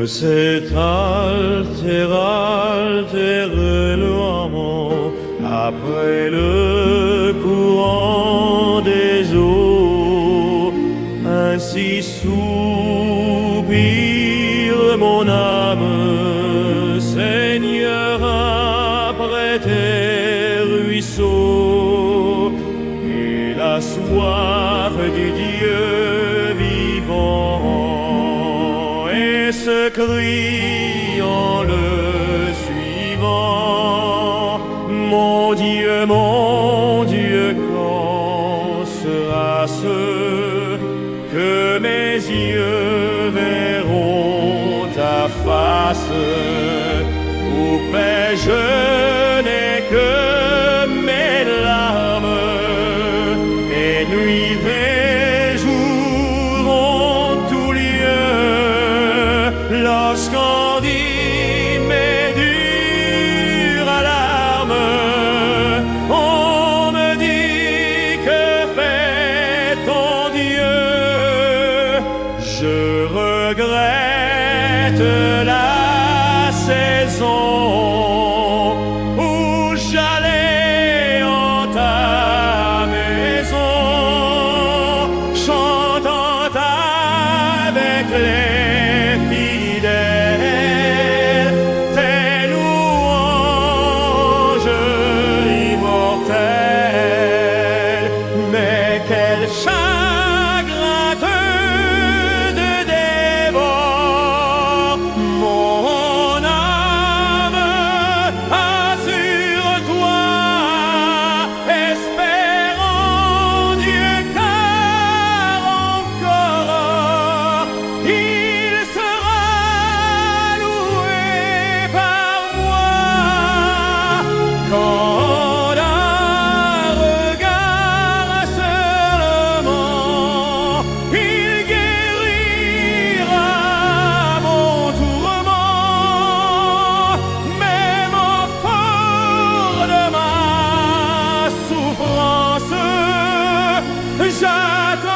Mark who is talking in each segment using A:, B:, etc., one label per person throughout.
A: cet alterément après le courant des eaux, ainsi soupire mon âme, Seigneur, après tes ruisseaux, et la soif du Dieu vivant, et ce cri en le suivant, mon Dieu, quand sera ce que mes yeux verront ta face? Où paie-je n'ai que mes larmes, et nuit et jour en tout lieu, lorsqu'on dit mes dures alarmes, on me dit que fait ton Dieu. Je regrette la saison où j'allais en ta maison, chantant avec les fidèles tes louanges immortelles. Mais quel chagrin te dévore, mon âme, assure-toi, espère en Dieu, car encore il sera loué par moi. Quand d'un regard seulement il guérira mon tourment, même au fond de ma souffrance, j'attendrai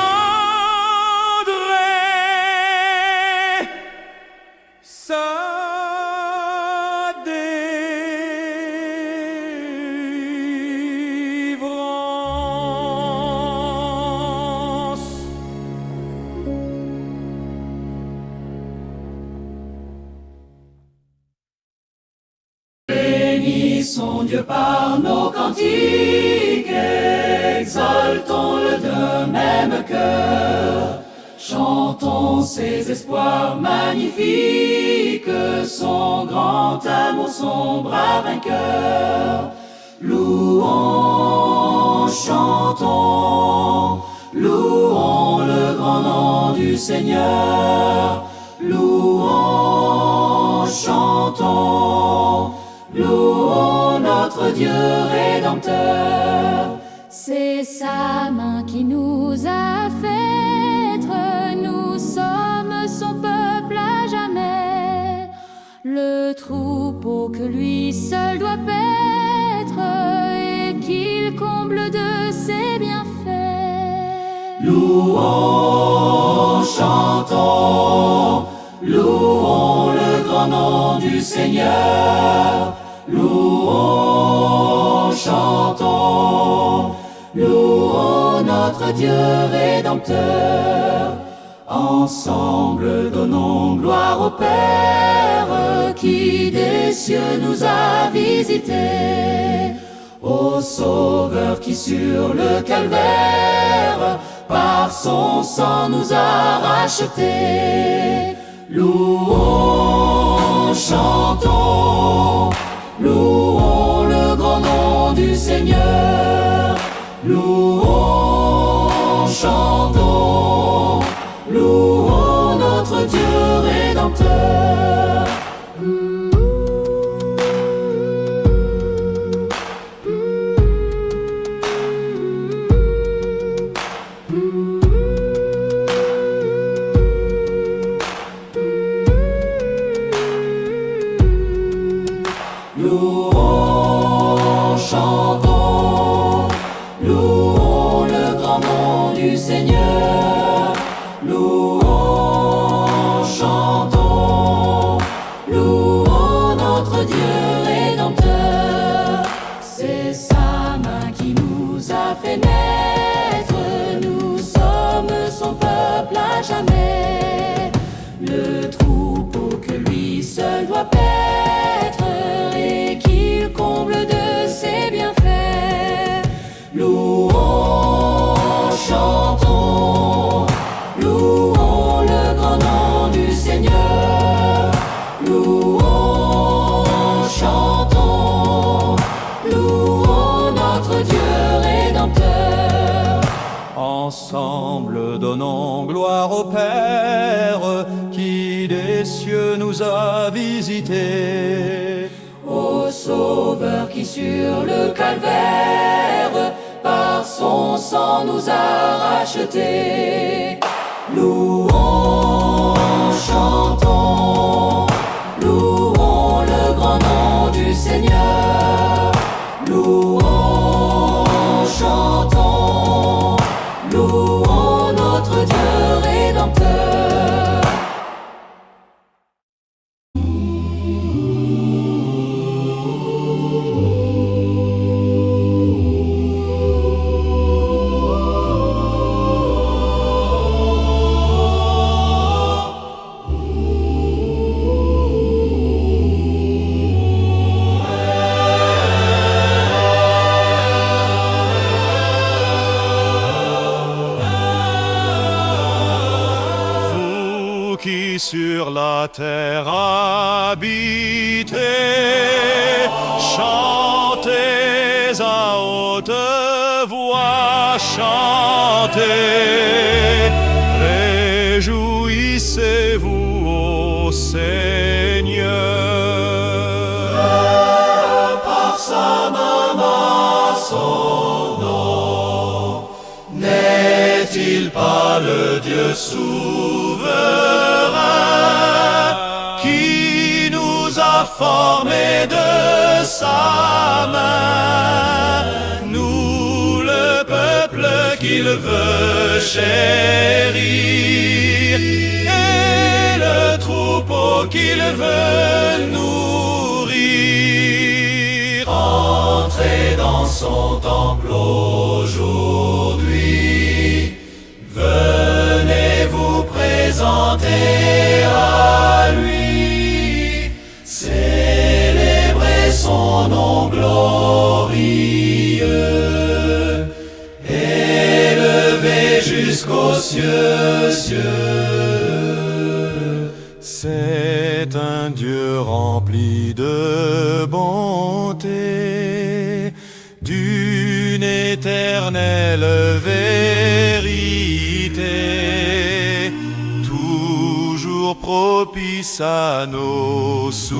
A: sa délivrance.
B: Bénissons Dieu par nos cantiques, exaltons-le d'un même cœur. Chantons ses espoirs magnifiques, son grand amour, son bras vainqueur. Louons, chantons, louons le grand nom du Seigneur. Louons, chantons, louons notre Dieu Rédempteur.
C: C'est sa main qui nous a fait être, nous sommes son peuple à jamais, le troupeau que lui seul doit paître et qu'il comble de ses bienfaits.
B: Louons, chantons, louons le grand nom du Seigneur. Louons, chantons, louons notre Dieu Rédempteur. Ensemble donnons gloire au Père qui des cieux nous a visités, au Sauveur qui sur le calvaire par son sang nous a rachetés. Louons, chantons, louons le grand nom du Seigneur. Louons, chantons, louons notre Dieu Rédempteur. Louons, chantons, louons le grand nom du Seigneur. Louons, chantons,
C: fait naître, nous sommes son peuple à jamais. Le troupeau que lui seul doit paître et qu'il comble de ses bienfaits.
B: Louons, chantons, louons le grand nom du Seigneur. Louons, chantons, louons notre Dieu Rédempteur.
A: Ensemble donnons gloire au Père qui des cieux nous a visités.
B: Au Sauveur qui sur le calvaire par son sang nous a rachetés. Louons, chantons, louons le grand nom du Seigneur. Louons, chantons, louons notre Dieu Rédempteur.
A: Qui sur la terre habitez, chantez à haute voix, chantez, réjouissez-vous au Seigneur.
B: Par sa main, son nom, n'est-il pas le Dieu souverain qui nous a formés de sa main, nous le peuple qu'il veut chérir et le troupeau qu'il veut nourrir. Entrez dans son temple aujourd'hui, venez vous présenter à lui, célébrez son nom glorieux, élevez jusqu'aux cieux,
A: C'est un Dieu rempli de bonté, d'une éternelle vérité, toujours propice à nos sourires,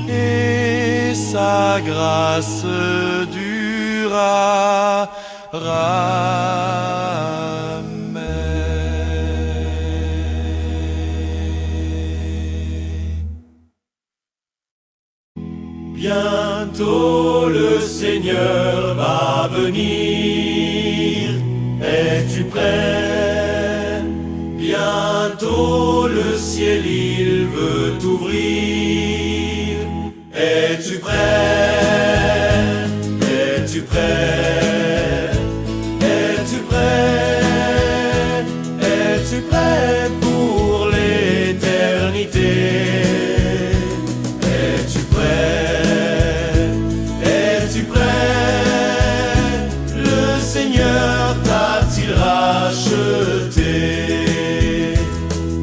A: et sa grâce durera.
B: Bientôt le Seigneur va venir. Es-tu prêt? Bientôt le ciel il veut t'ouvrir. Es-tu prêt? Es-tu prêt? Es-tu prêt? Es-tu prêt pour l'éternité? Es-tu prêt? Es-tu prêt? Le Seigneur t'a-t-il racheté?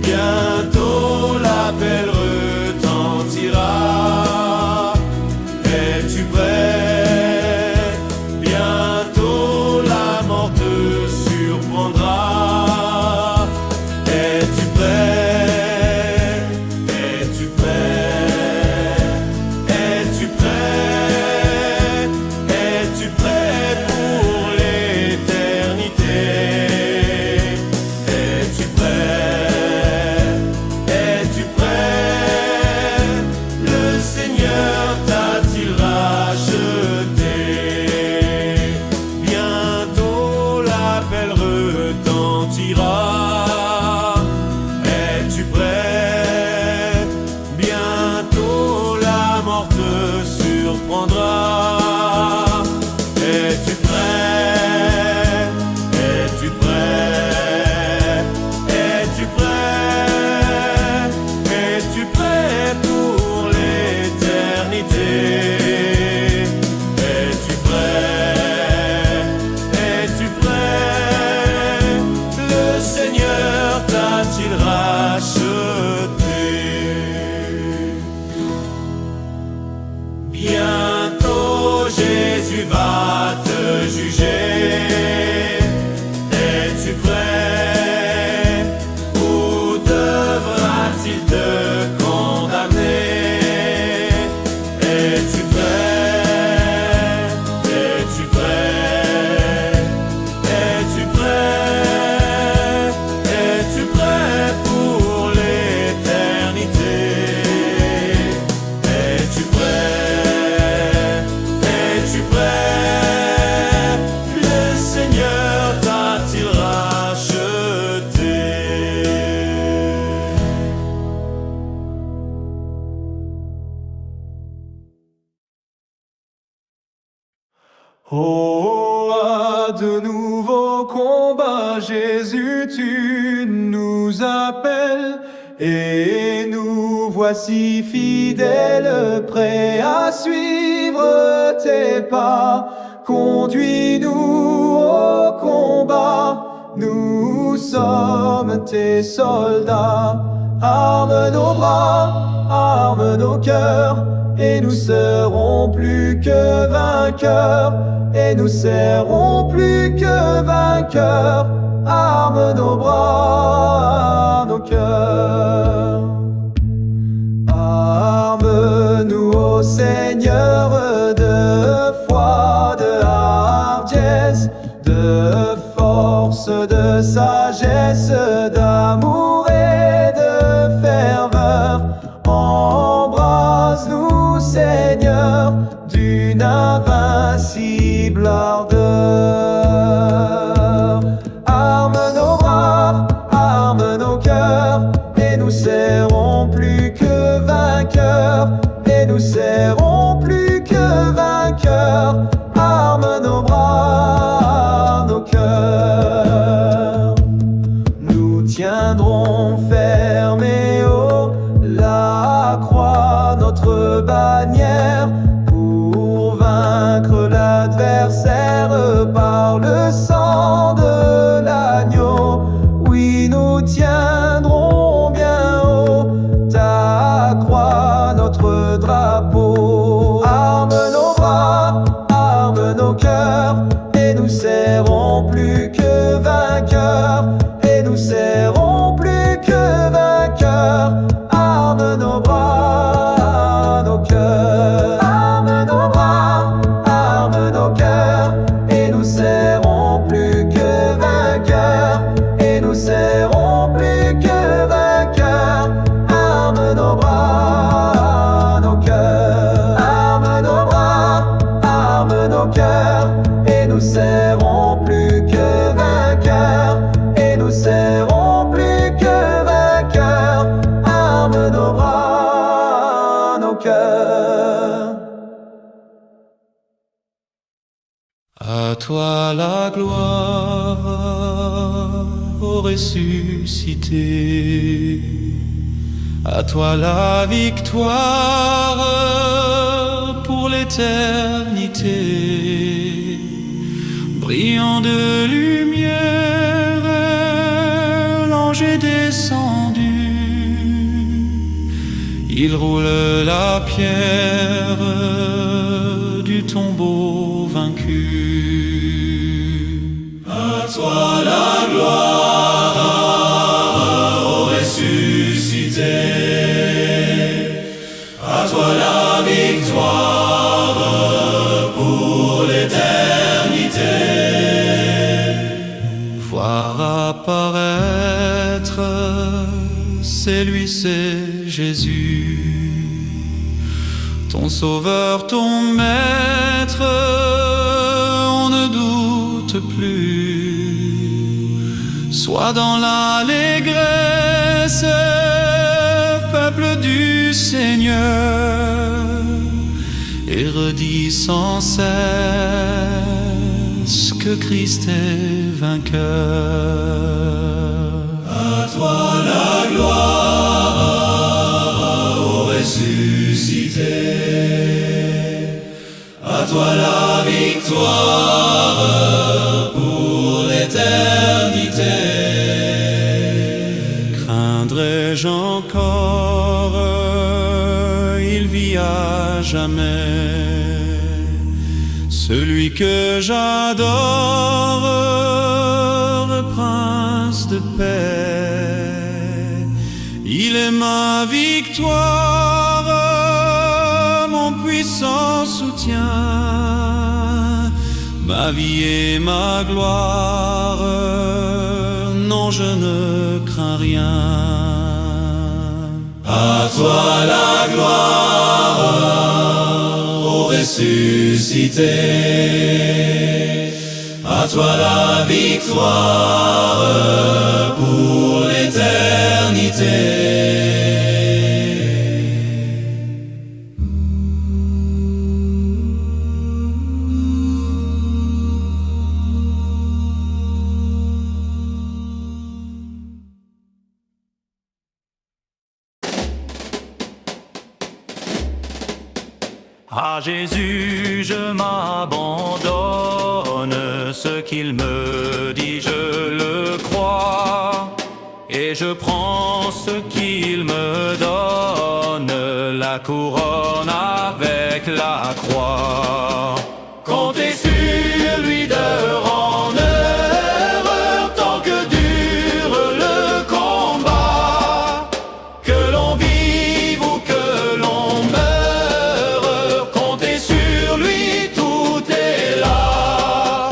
B: Bientôt l'appel retentira. Es-tu prêt? Bientôt la mort te surprendra. Es-tu prêt? Es-tu prêt? Es-tu prêt? Es-tu prêt pour l'éternité? Es-tu Oh, à de nouveaux combats, Jésus, tu nous appelles, et nous voici fidèles, prêts à suivre tes pas. Conduis-nous au combat, nous sommes tes soldats. Arme nos bras, arme nos cœurs, et nous serons plus que vainqueurs, et nous serons plus que vainqueurs. Arme nos bras, nos cœurs. Arme-nous, ô Seigneur, de foi, de hardiesse, de force, de sagesse, d'amour et de ferveur. Embrasse-nous, Seigneur, d'une invincible ardeur. Arme nos bras, arme nos cœurs, et nous serons plus que vainqueurs, et nous serons plus que vainqueurs. Arme nos bras, nos cœurs. Nous tiendrons ferme et haut la croix, notre bannière, pour vaincre l'adversaire par le sang de l'agneau. Oui, nous tiendrons bien haut ta croix, notre drapeau. Arme nos bras, arme nos cœurs, et nous serons plus que vainqueurs, et nous serons plus que vainqueurs. Arme nos bras, nos cœurs. Arme nos bras, arme nos cœurs, et nous serons plus que vainqueurs, et nous serons plus que vainqueurs. Arme nos bras, nos cœurs. Arme nos bras, arme nos cœurs, et nous serons plus que vainqueurs, et nous serons plus que vainqueurs. Arme nos bras, nos cœurs.
A: À toi la gloire, ô ressuscité. À toi la victoire pour l'éternité. Brillant de lumière, l'ange est descendu. Il roule la pierre du tombeau vaincu.
B: À toi la gloire, ô ressuscité. À toi la victoire pour l'éternité.
A: Voir apparaître, c'est lui, c'est Jésus, ton sauveur, ton maître, on ne doute plus. Sois dans l'allégresse, peuple du Seigneur, et redis sans cesse que Christ est vainqueur.
B: À toi la gloire, ô ressuscité. À toi la victoire pour l'éternité.
A: Craindrais-je encore, il vit à jamais, celui que j'adore, prince de paix. Il est ma victoire, mon puissant soutien, ma vie et ma gloire. Non, je ne crains rien.
B: À toi la gloire, ô ressuscité. À toi la victoire pour l'éternité.
A: À Jésus je m'abandonne, ce qu'il me dit je le crois, et je prends ce qu'il me donne, la couronne avec la croix. Comptez sur lui d'heure en heure, tant que dure le combat, que l'on vive ou que l'on meure, comptez sur lui, tout est là.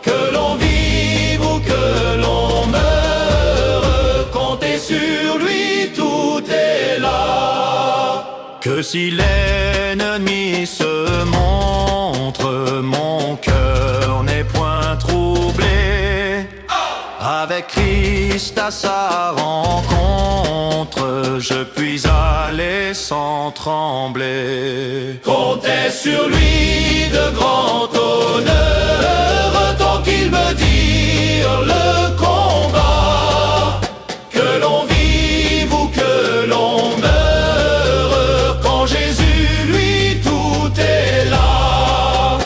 A: Que l'on vive ou que l'on meure, comptez sur lui, tout est là. Que si l'ennemi se montre, mon cœur n'est point troublé. Avec Christ à sa rencontre, je puis aller sans trembler. Comptez sur lui de grand honneur, tant qu'il me dit le combat. Que l'on vive ou que l'on meure, quand Jésus lui tout est là.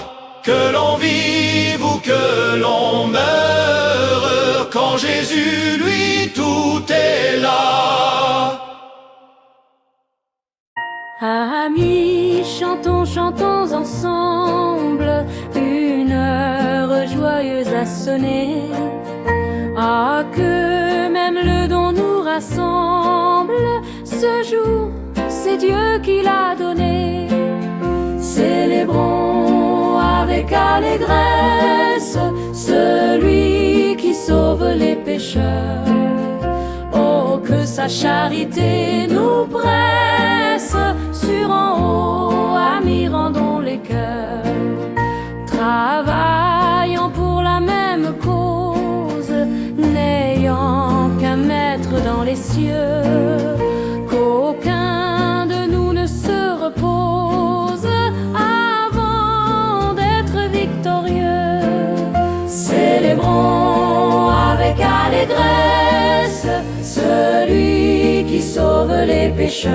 A: Que l'on vive ou que l'on meure, quand Jésus lui tout est là.
C: Amis, chantons, chantons ensemble, une heure joyeuse a sonné. Ah, que même le don nous rassemble, ce jour, c'est Dieu qui l'a donné. Célébrons avec allégresse celui qui sauve les pécheurs. Oh, que sa charité nous presse, sur en haut, amis, rendons les cœurs. Travaillant pour la même cause, n'ayant qu'un maître dans les cieux, qu'aucun de nous ne se repose avant d'être victorieux. Célébrons avec allégresse celui qui sauve les pécheurs.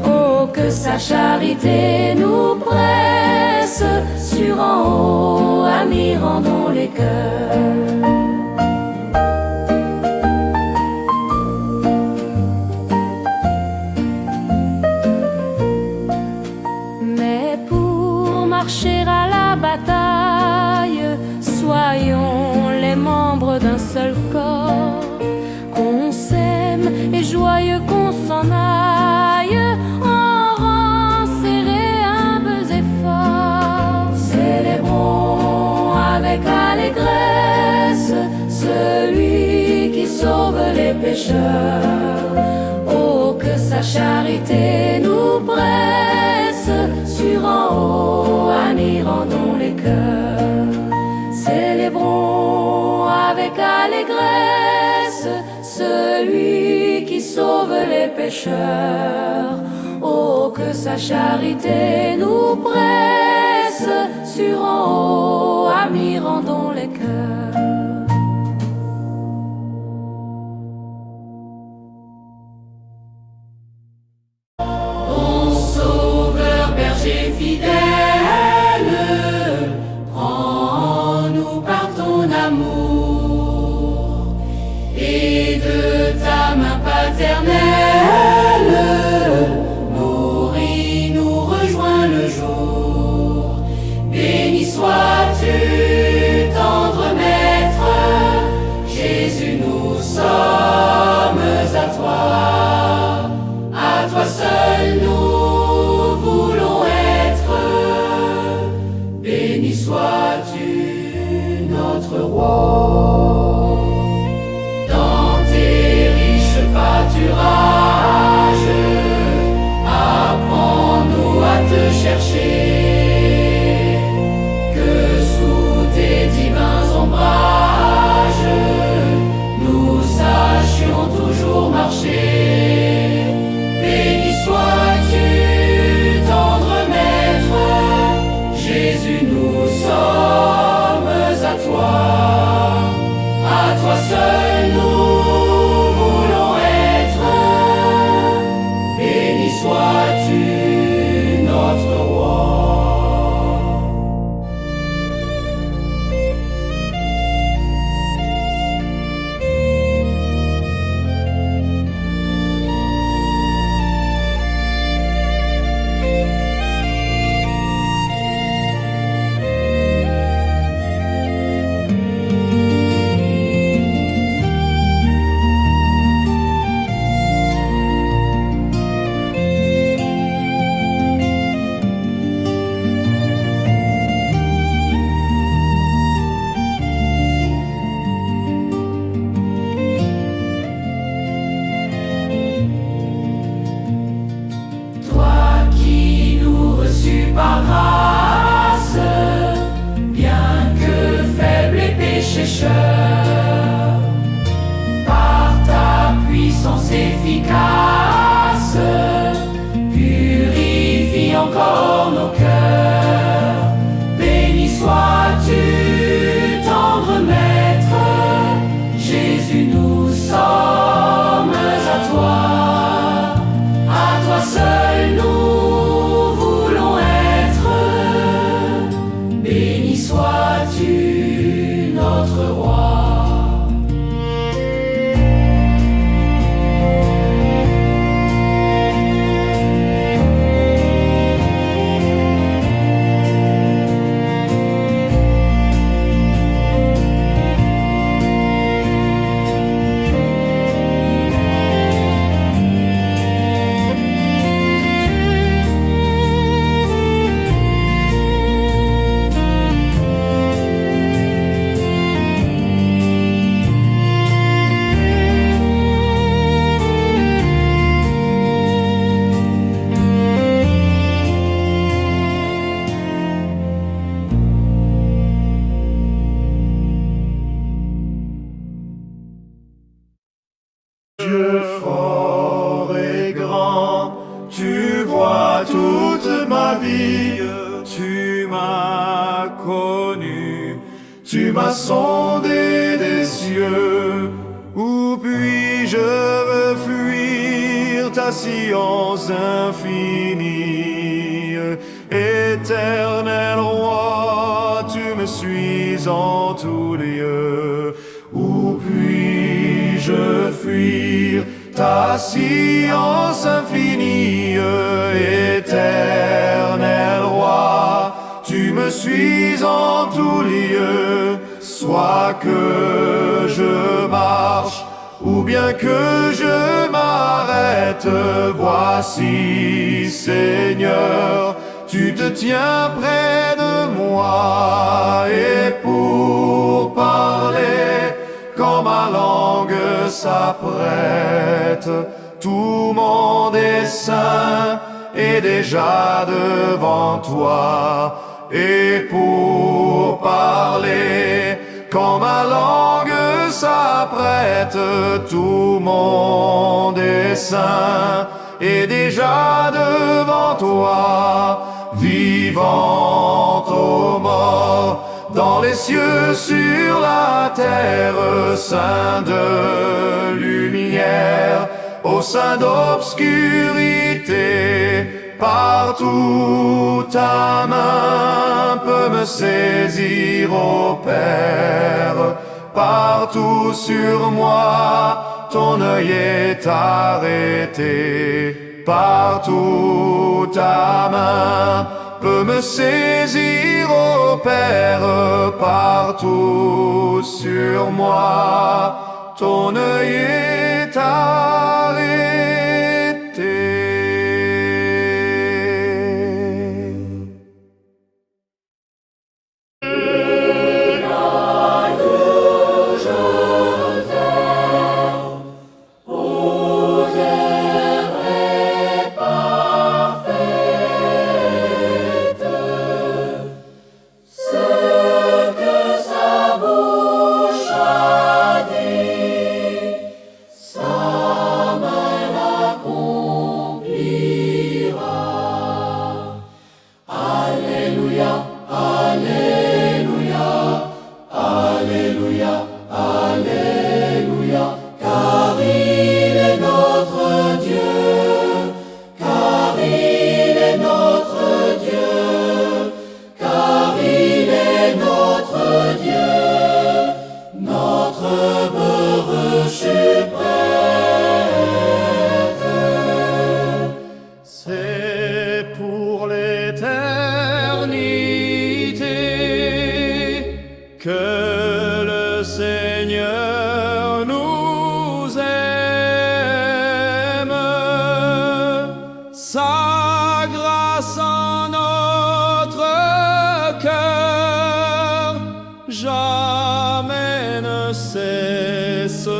C: Oh, que sa charité nous presse, sur en haut, amis, rendons les cœurs. Mais pour marcher à la bataille, soyons les membres d'un seul corps, qu'on s'aime et joyeux qu'on s'en aille, en rang serré, humbles et forts. Célébrons avec allégresse celui qui sauve les pécheurs. Oh, que sa charité nous presse, sur en haut, amis, rendons les cœurs. Célébrons avec allégresse celui qui sauve les pécheurs. Oh, que sa charité nous presse, sur en haut, amis, rendons les cœurs.
B: Bon sauveur, berger fidèle, prends-nous par ton amour, et de ta main paternelle, nourris-nous, rejoins le jour. Béni sois-tu, tendre maître, Jésus, nous sommes à toi seul nous voulons être. Béni sois-tu, notre roi. Dans tes riches pâturages, apprends-nous à te chercher, que sous tes divins ombrages, nous sachions toujours marcher. Béni sois-tu, tendre maître, Jésus, nous sommes à toi. pécheurs. Par ta puissance efficace, purifie encore nos cœurs. Béni sois-tu, tendre Maître, Jésus, nous sommes à toi seul nous voulons être. Béni sois-tu, notre roi.
D: Dieu fort et grand, tu vois toute ma vie, tu m'as connu, tu m'as sondé des cieux. Où puis-je me fuir ta science infinie? Éternel roi, tu me suis en tout lieu. Où puis-je fuir ta science infinie? Éternel roi, tu me suis en tout lieu. Soit que je marche, ou bien que je m'arrête, voici, Seigneur, tu te tiens près de moi. Et pour parler, quand ma langue s'apprête, tout mon dessein est déjà devant toi. Et pour parler, quand ma langue s'apprête, tout mon dessein est déjà devant toi. Vivant ô mort, dans les cieux, sur la terre, Saint de lumière, au sein d'obscurité, partout ta main peut me saisir, ô Père. Partout sur moi, ton œil est arrêté. Partout ta main peut me saisir, ô Père. Partout sur moi, ton œil est arrêté. Que le Seigneur nous aime, sa grâce en notre cœur jamais ne cessera.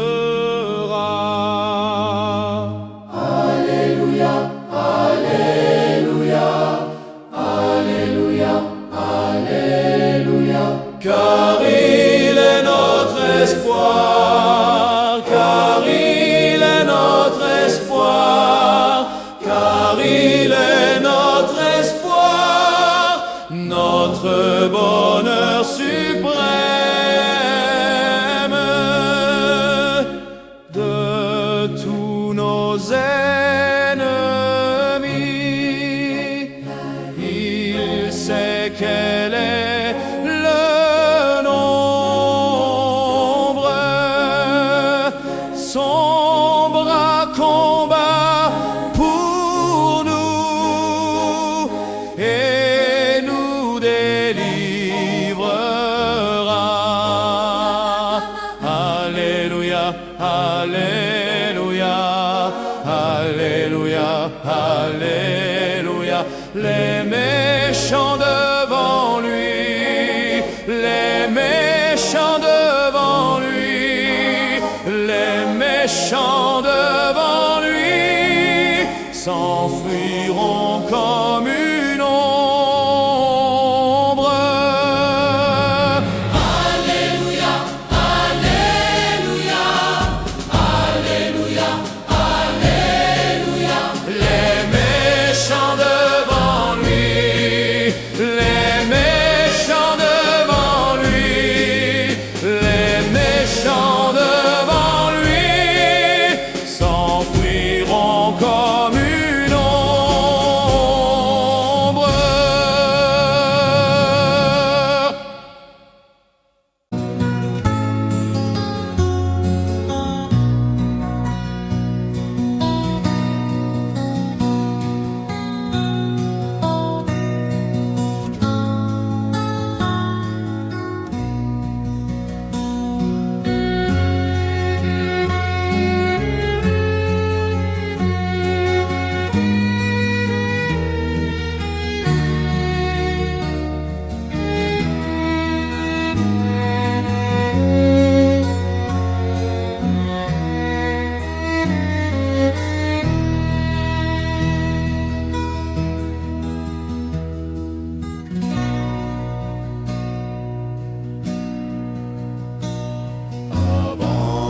B: Alléluia, Alléluia, Alléluia, Alléluia.
D: Car il est notre le bonheur suprême de tous nos ennemis. Il sait quel est le nombre, son bras combat pour nous et nous délivrera. Alléluia, Alléluia, Alléluia, Alléluia. Les méchants devant lui, les méchants devant lui, les méchants devant lui s'enfuiront comme une ombre.
B: Alléluia, Alléluia, Alléluia, Alléluia.
D: Les méchants devant lui, les méchants devant lui, les méchants devant lui s'enfuiront comme une ombre.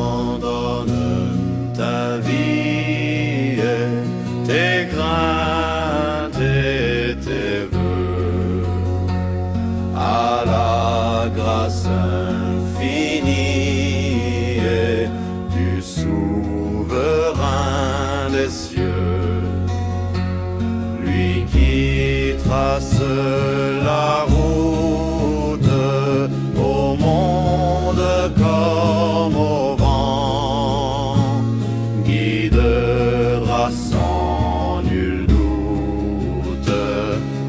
D: Abandonne ta vie, tes craintes et tes vœux à la grâce infinie du souverain des cieux, lui qui trace la route au monde comme au vent, guidera sans nul doute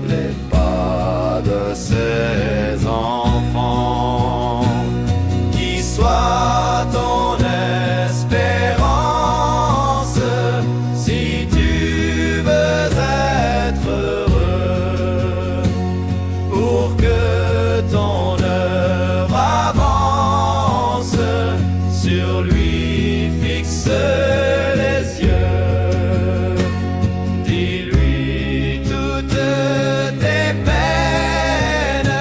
D: les pas de ses enfants. Qui soit ton espérance, si tu veux être heureux, pour que ton œuvre avance, sur lui fixe les yeux. Dis-lui toutes tes peines,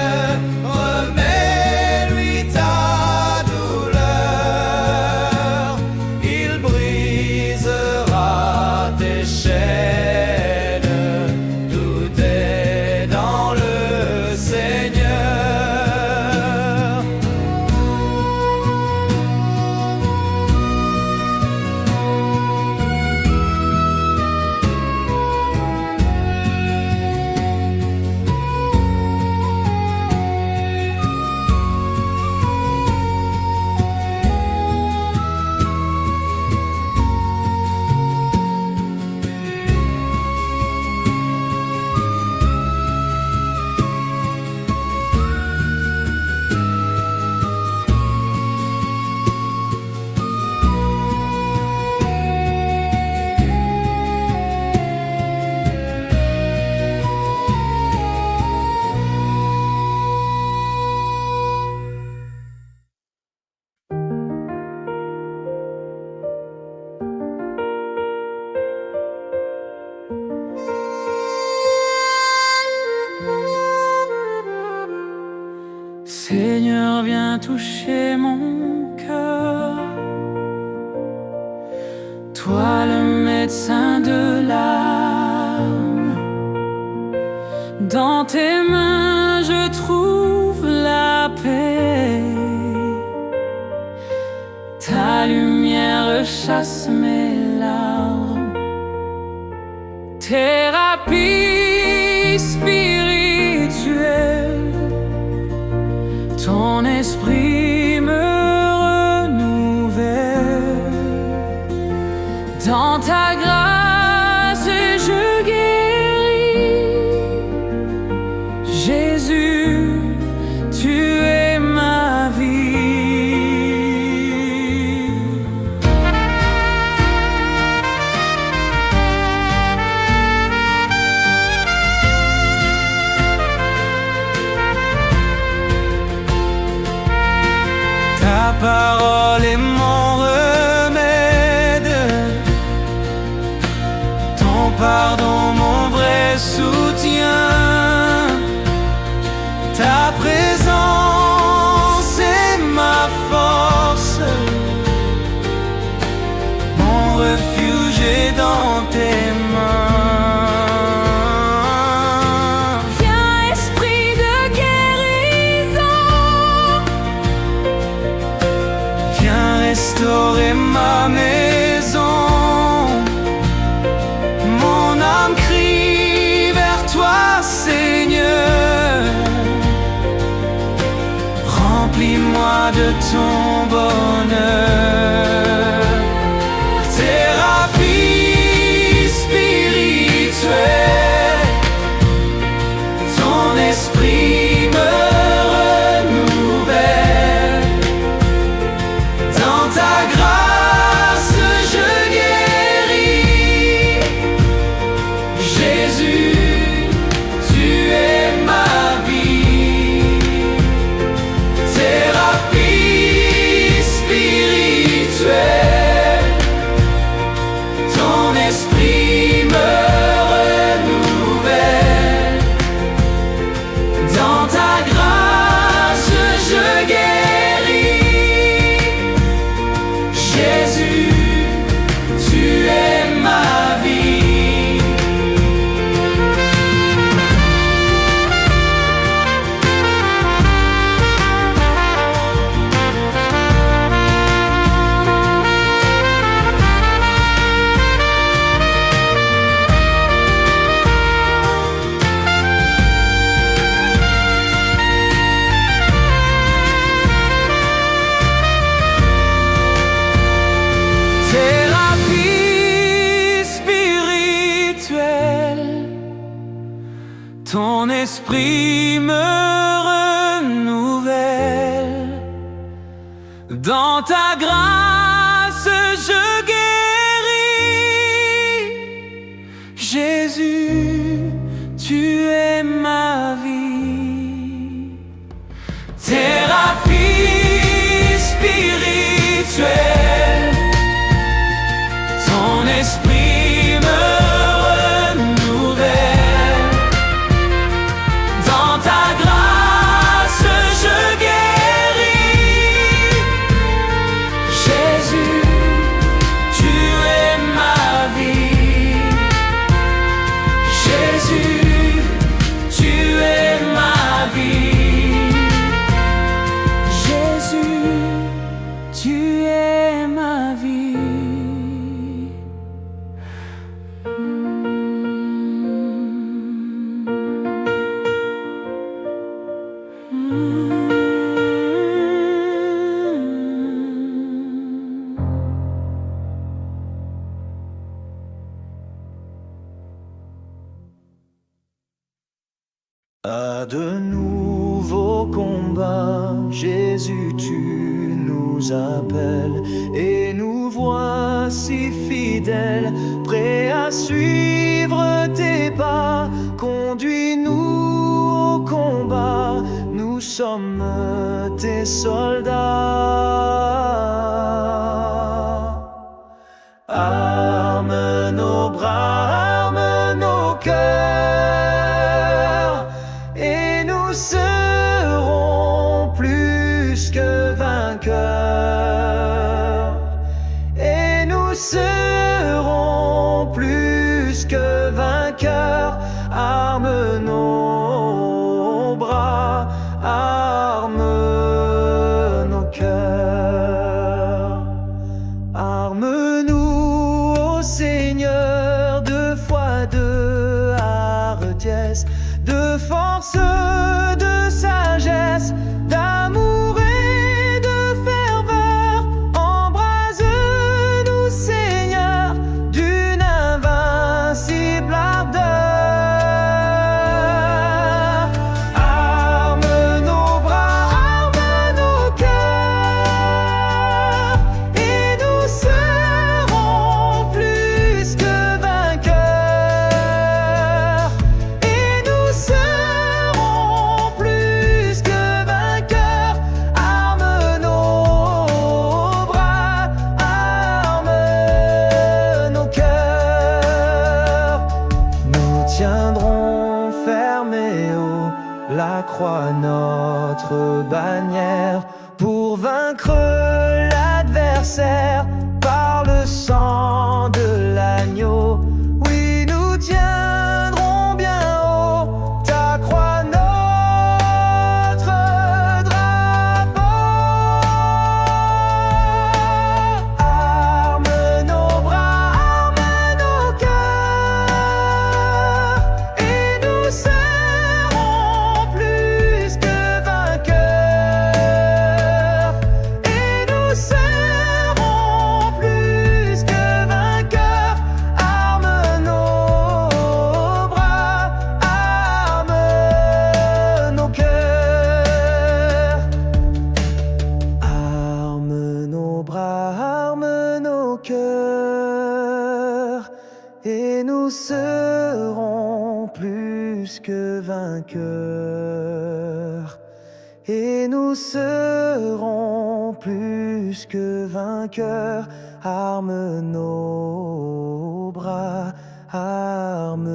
D: remets-lui ta douleur. Il brisera tes chaînes, tout est dans le Seigneur.
A: Seigneur, viens toucher mon cœur. Toi le médecin de l'âme, dans tes mains je trouve
E: ta lumière chasse mes larmes. Thérapie spirituelle, ton esprit me renouvelle. Dans ta grâce je guéris. Jésus, tu es ma vie.
A: Ta parole est mon remède, ton pardon mon vrai soutien. Ta présence est ma force, mon refuge est dans tes mains.
E: Viens, esprit de guérison,
A: Viens restaurer ma maison. Mon âme crie vers toi, Seigneur. Remplis-moi de ton bonheur. Thérapie spirituelle, ton esprit me renouvelle. Dans ta grâce je guéris. Jésus, tu es ma vie. Thérapie spirituelle, ton esprit me renouvelle. Dans ta grâce je guéris. Jésus, tu es ma vie. Thérapie spirituelle, ton esprit me renouvelle. Dans ta grâce je guéris. Jésus, tu es ma vie. Thérapie spirituelle, ton esprit me renouvelle. Dans ta grâce je guéris. Jésus, tu es ma vie. Jésus, tu es ma vie. Jésus, tu es ma vie.
D: À de nouveaux combats, Jésus, tu nous appelles et nous voici fidèles, prêts à suivre tes pas. Conduis-nous au combat, nous sommes tes soldats. Arme nos bras, arme nos cœurs, et nous serons plus que vainqueurs. Et nous serons plus que vainqueurs. Arme nos bras, arme nos cœurs. vaincre l'adversaire par le sang de l'agneau. Oui, nous tiendrons bien haut ta croix, notre drapeau. Arme nos bras, arme nos cœurs, et nous serons plus que vainqueurs. Et nous serons plus que vainqueurs. Arme nos bras, arme nos cœurs. Arme nos bras, arme nos cœurs, et nous serons plus que vainqueurs. Et nous serons plus que vainqueurs. Arme nos bras, arme